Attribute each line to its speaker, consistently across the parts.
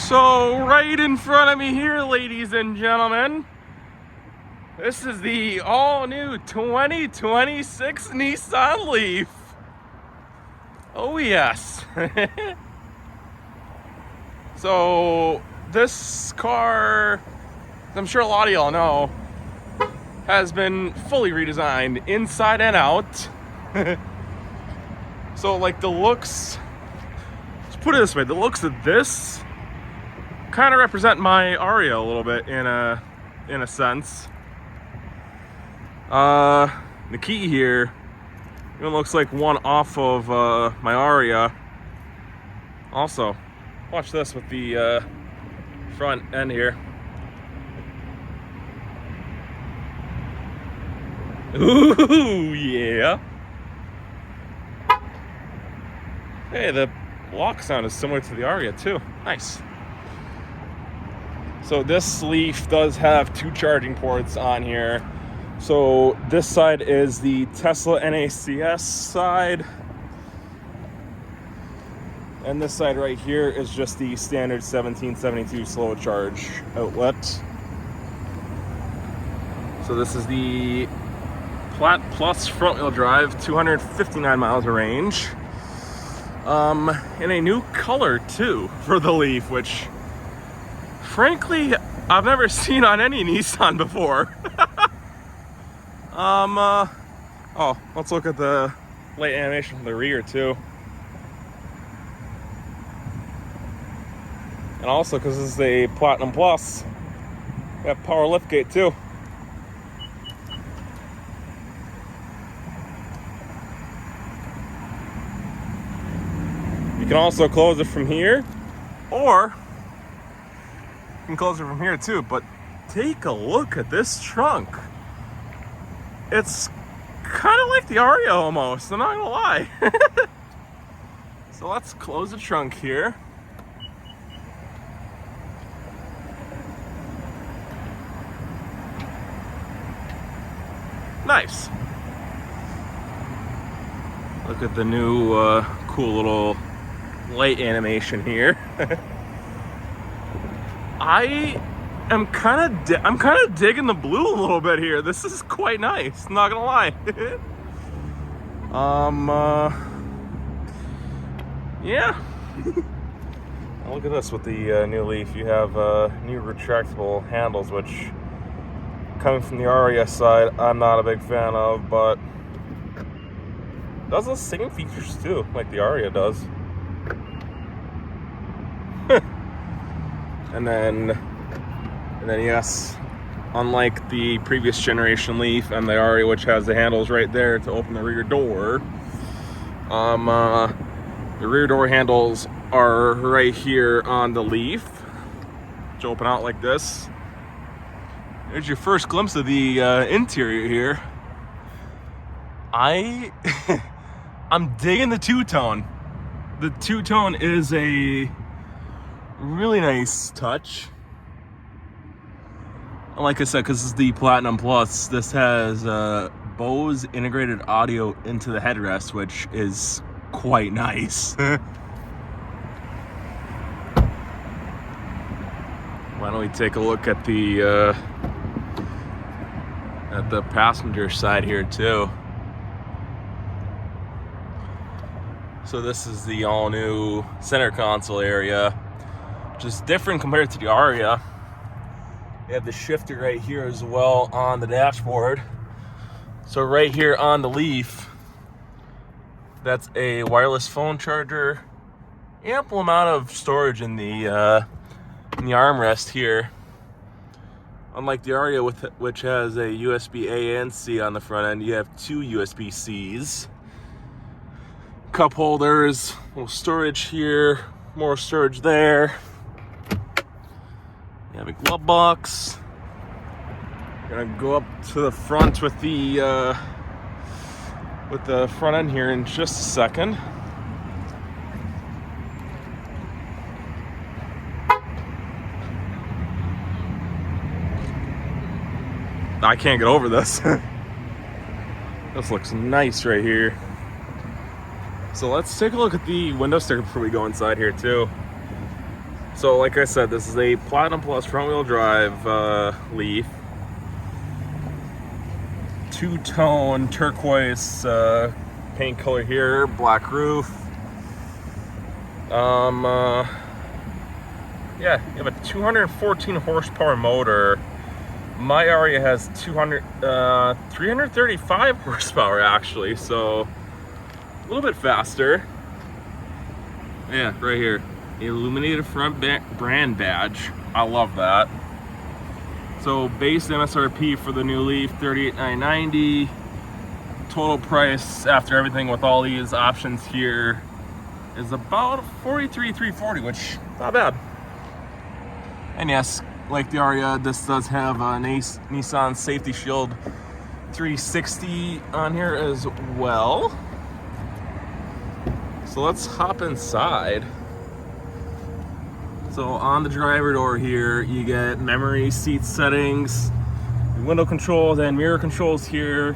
Speaker 1: So right in front of me here, ladies and gentlemen, this is the all-new 2026 Nissan Leaf. Oh yes. So this car, I'm sure a lot of y'all know, has been fully redesigned inside and out. So like the looks, let's put it this way, the looks of this kind of represent my Aria a little bit in a sense. The key here even looks like one off of my Aria. Also, watch this with the front end here. Ooh, yeah. Hey, the lock sound is similar to the Aria too. Nice. So this Leaf does have two charging ports on here. So this side is the Tesla NACS side. And this side right here is just the standard 1772 slow charge outlet. So this is the Plat Plus front wheel drive, 259 miles of range. In a new color too for the Leaf, which frankly I've never seen on any Nissan before. Oh, let's look at the light animation from the rear too. And also, because this is a Platinum Plus, we have power liftgate too. You can also close it from here, or you can close it from here too, but take a look at this trunk. It's kind of like the Aria almost, I'm not gonna lie. So let's close the trunk here. Nice. Look at the new cool little light animation here. I'm kind of digging the blue a little bit here. This is quite nice, not gonna lie. Yeah. Now look at this with the new Leaf. You have new retractable handles, which coming from the Aria side, I'm not a big fan of, but it does the same features too, like the Aria does. And then yes, unlike the previous generation Leaf and the Aria, which has the handles right there to open the rear door, the rear door handles are right here on the Leaf, which open out like this. There's your first glimpse of the interior here. I'm digging the two-tone. The two-tone is a really nice touch. And like I said, because this is the Platinum Plus, this has Bose integrated audio into the headrest, which is quite nice. Why don't we take a look at the passenger side here too. So this is the all-new center console area, which is different compared to the Aria. You have the shifter right here as well on the dashboard. So right here on the Leaf, that's a wireless phone charger. Ample amount of storage in the armrest here. Unlike the Aria, which has a USB-A and C on the front end, you have two USB-Cs. Cup holders, little storage here, more storage there. You have a glove box. Gonna go up to the front with the front end here in just a second. I can't get over this. This looks nice right here. So let's take a look at the window sticker before we go inside here too. So like I said, this is a Platinum Plus front wheel drive Leaf. Two-tone turquoise paint color here, black roof. Yeah, you have a 214 horsepower motor. My Aria has 335 horsepower actually, so a little bit faster. Yeah, right here, illuminated front brand badge. I love that. So base MSRP for the new Leaf, $38,990. Total price after everything with all these options here is about $43,340, which not bad. And yes, like the Aria, this does have a Nissan Safety Shield 360 on here as well. So let's hop inside. So on the driver door here, you get memory seat settings, window controls, and mirror controls here.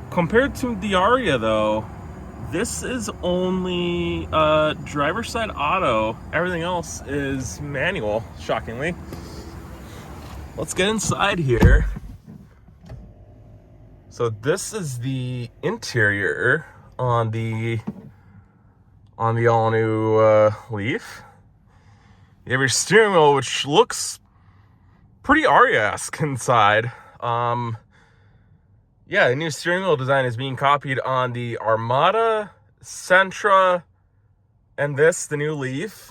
Speaker 1: Compared to the Aria though, this is only driver's side auto. Everything else is manual, shockingly. Let's get inside here. So this is the interior on the all-new Leaf. You have your steering wheel, which looks pretty Aria-esque inside. Yeah, the new steering wheel design is being copied on the Armada, Sentra, and the new Leaf.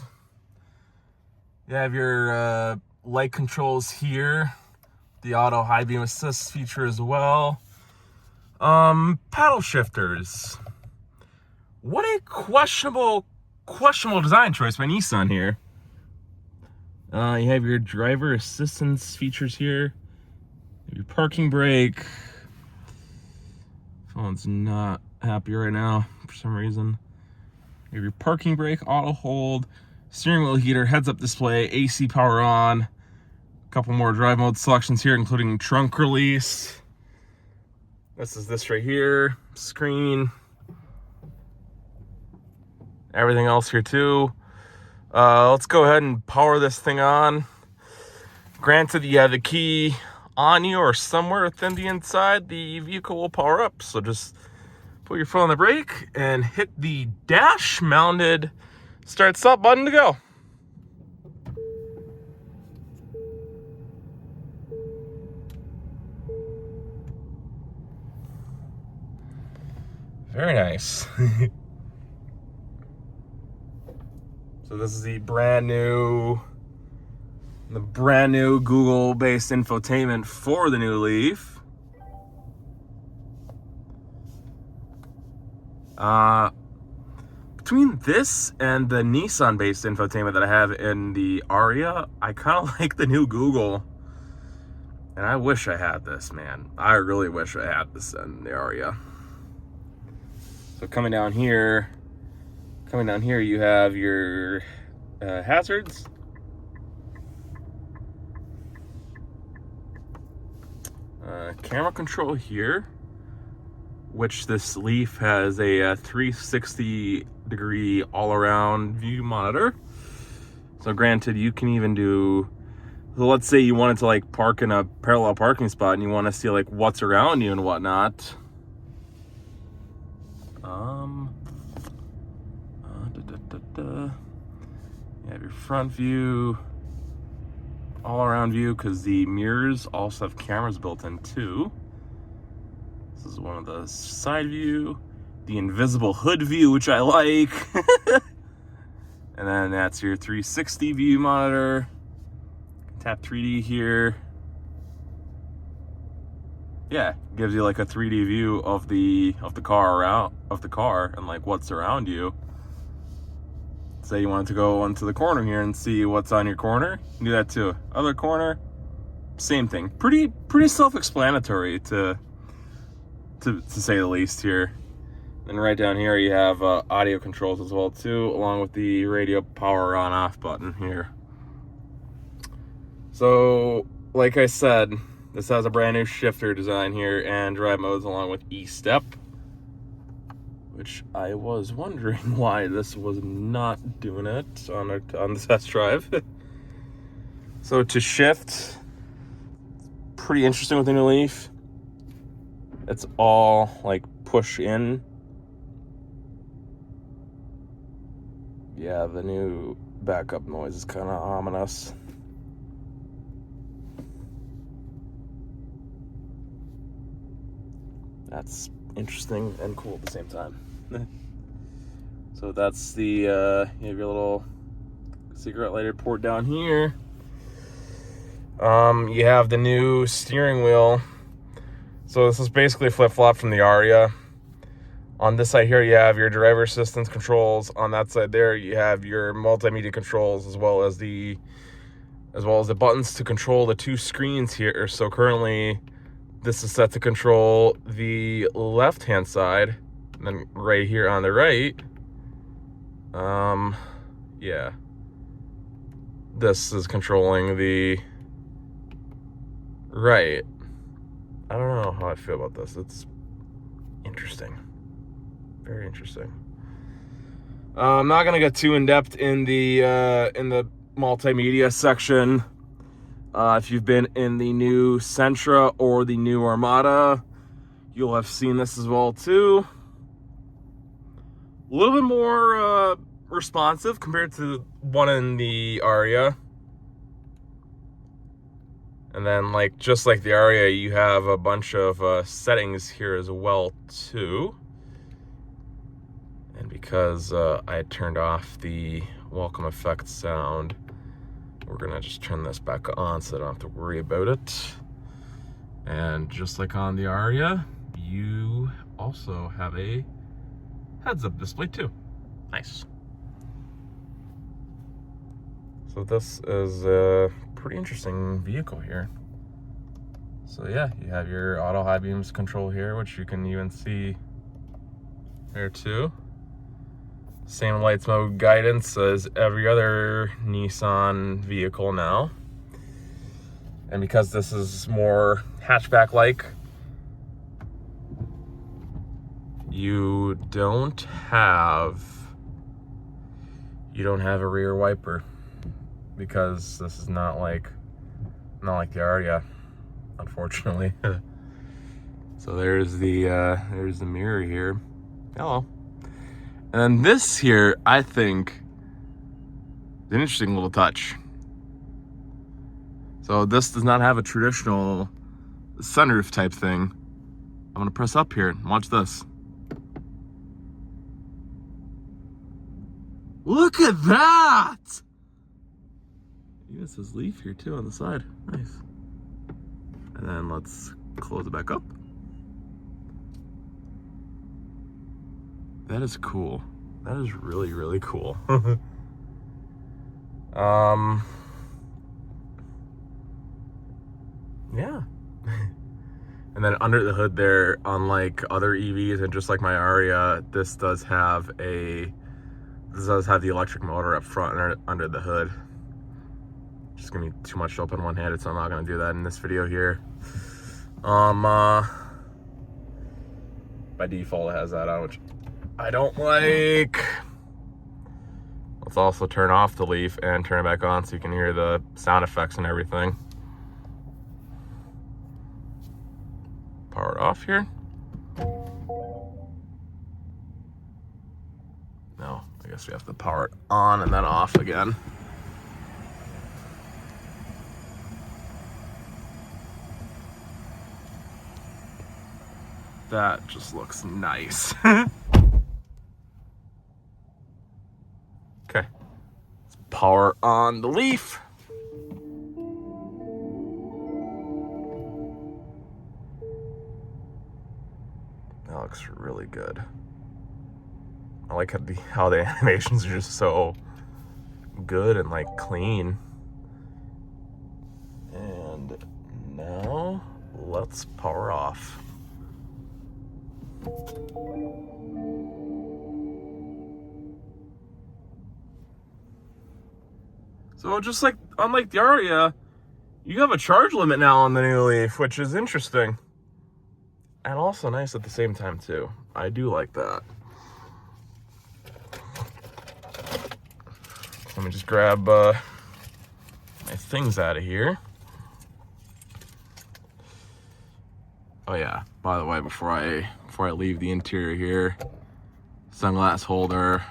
Speaker 1: You have your light controls here, the auto high beam assist feature as well. Paddle shifters. What a questionable design choice by Nissan here. You have your driver assistance features here, your parking brake. Phone's not happy right now for some reason. You have your parking brake, auto hold, steering wheel heater, heads-up display, AC power on. A couple more drive mode selections here, including trunk release. This is this right here, screen. Everything else here too. Let's go ahead and power this thing on. Granted, you have the key on you or somewhere within the inside, the vehicle will power up. So just put your foot on the brake and hit the dash mounted start stop button to go. Very nice. So this is the brand new Google-based infotainment for the new Leaf. Between this and the Nissan-based infotainment that I have in the Aria, I kind of like the new Google. And I wish I had this, man. I really wish I had this in the Aria. So coming down here, you have your hazards. Camera control here, which this Leaf has a 360 degree all-around view monitor. So granted, you can even do, so let's say you wanted to like park in a parallel parking spot and you want to see like what's around you and whatnot. You have your front view, all-around view, because the mirrors also have cameras built in too. This is one of the side view, the invisible hood view, which I like. And then that's your 360 view monitor. Tap 3D here. Yeah, gives you like a 3D view of the car and like what's around you. Say you wanted to go onto the corner here and see what's on your corner, you can do that too. Other corner, same thing. Pretty self-explanatory to say the least here. And right down here you have audio controls as well too, along with the radio power on off button here. So like I said, this has a brand new shifter design here and drive modes along with E-Step, which I was wondering why this was not doing it on the test drive. So to shift, pretty interesting with the new Leaf. It's all like push in. Yeah, the new backup noise is kind of ominous. That's interesting and cool at the same time. So that's the, you have your little cigarette lighter port down here. You have the new steering wheel. So this is basically a flip-flop from the Aria. On this side here, you have your driver assistance controls. On that side there, you have your multimedia controls as well as the buttons to control the two screens here. So currently, this is set to control the left-hand side, and then right here on the right, yeah, this is controlling the right. I don't know how I feel about this. It's interesting. Very interesting. I'm not gonna get too in depth in the multimedia section. If you've been in the new Sentra or the new Armada, you'll have seen this as well too. A little bit more responsive compared to one in the Aria. And then, like, just like the Aria, you have a bunch of settings here as well too. And because I had turned off the welcome effect sound, we're gonna just turn this back on so I don't have to worry about it. And just like on the Aria, you also have a heads-up display too. Nice. So this is a pretty interesting vehicle here. So yeah, you have your auto high beams control here, which you can even see there too. Same lights mode guidance as every other Nissan vehicle now. And because this is more hatchback-like, you don't have a rear wiper, because this is not like the Aria, unfortunately. So there's the mirror here. Hello. And then this here, I think, is an interesting little touch. So this does not have a traditional sunroof type thing. I'm gonna press up here and watch this. Look at that! Even says Leaf here too on the side. Nice. And then let's close it back up. That is cool. That is really, really cool. Yeah. And then under the hood there, unlike other EVs and just like my Aria, this does have the electric motor up front and under the hood. Just gonna be too much to open one-handed, so I'm not gonna do that in this video here. By default it has that on, which I don't like. Let's also turn off the Leaf and turn it back on so you can hear the sound effects and everything. Power it off here. No, I guess we have to power it on and then off again. That just looks nice. Okay, let's power on the Leaf. That looks really good. I like how the animations are just so good and like clean. And now let's power off. So just like, unlike the Aria, you have a charge limit now on the new Leaf, which is interesting. And also nice at the same time too. I do like that. Let me just grab my my things out of here. Oh yeah, by the way, before I leave the interior here, sunglass holder,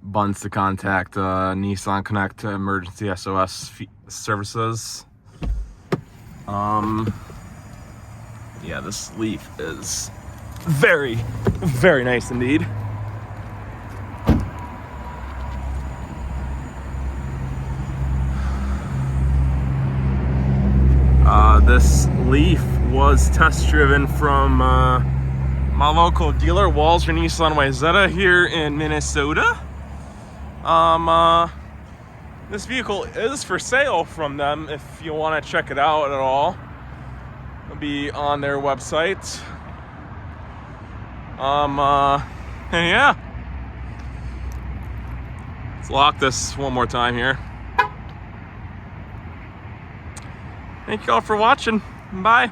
Speaker 1: buttons to contact Nissan Connect emergency SOS services. Yeah, this Leaf is very, very nice indeed. This Leaf was test driven from my local dealer, Walzer Nissan Wayzata here in Minnesota. This vehicle is for sale from them if you want to check it out at all. It'll be on their website. And yeah. Let's lock this one more time here. Thank you all for watching. Bye.